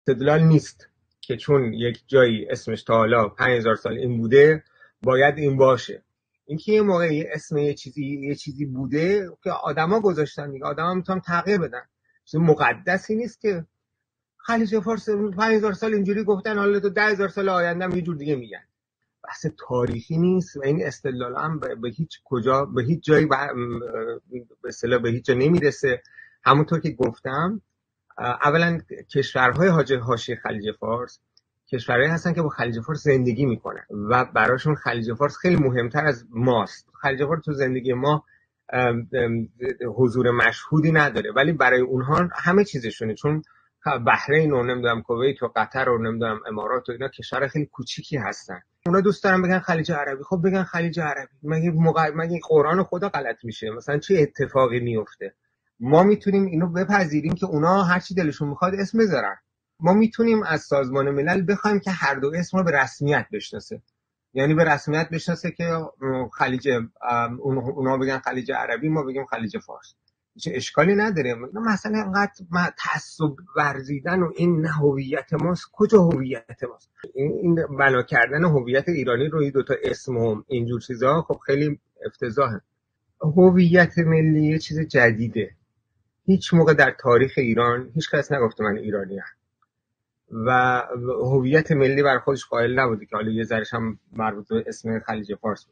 استدلال نیست که چون یک جایی اسمش تا حالا 5000 سال این بوده باید این باشه. اینکه یه موقعی اسم یه چیزی بوده که آدما گذاشتن دیگه، آدما میتونن تغییر بدن، چیز مقدسی نیست که خلیج فارس 5000 سال اینجوری گفتن حالا تو 10000 سال آینده هم یه جور دیگه میگن. بحث تاریخی نیست و این استدلال هم به هیچ جایی به اصطلاح به هیچ جا نمیرسه. همونطور که گفتم اولا کشورهای حاشیه خلیج فارس کشورهایی هستن که با خلیج فارس زندگی میکنن و براشون خلیج فارس خیلی مهمتر از ماست. خلیج فارس تو زندگی ما حضور مشهودی نداره ولی برای اونها همه چیزشونه، چون بحرین و نمیدونم کویت و قطر و نمیدونم امارات و اینا کشور خیلی کوچیکی هستن. اونا دوست دارن بگن خلیج عربی. خب بگن خلیج عربی. مگه قرآن خدا غلط میشه؟ مثلا چه اتفاقی میفته؟ ما میتونیم اینو بپذیریم که اونا هر چی دلشون میخواد اسم بذارن. ما میتونیم از سازمان ملل بخوایم که هر دو اسم رو به رسمیت بشناسه، یعنی به رسمیت بشناسه که خلیج اونا بگن خلیج عربی ما بگیم خلیج فارس. چه اشکالی نداره. مثلا انقدر تعصب ورزیدن و این هویت ماست. کجا هویت ماست؟ این بنا کردن هویت ایرانی روی دو تا اسم و اینجور چیزا خب خیلی افتضاحه. هویت ملی یه چیز جدیده. هیچ موقع در تاریخ ایران هیچ کس نگفته من ایرانیم و هویت ملی بر خودش قائل نبوده که حالا یه ذره‌ش هم مربوط به اسم خلیج فارس باشه.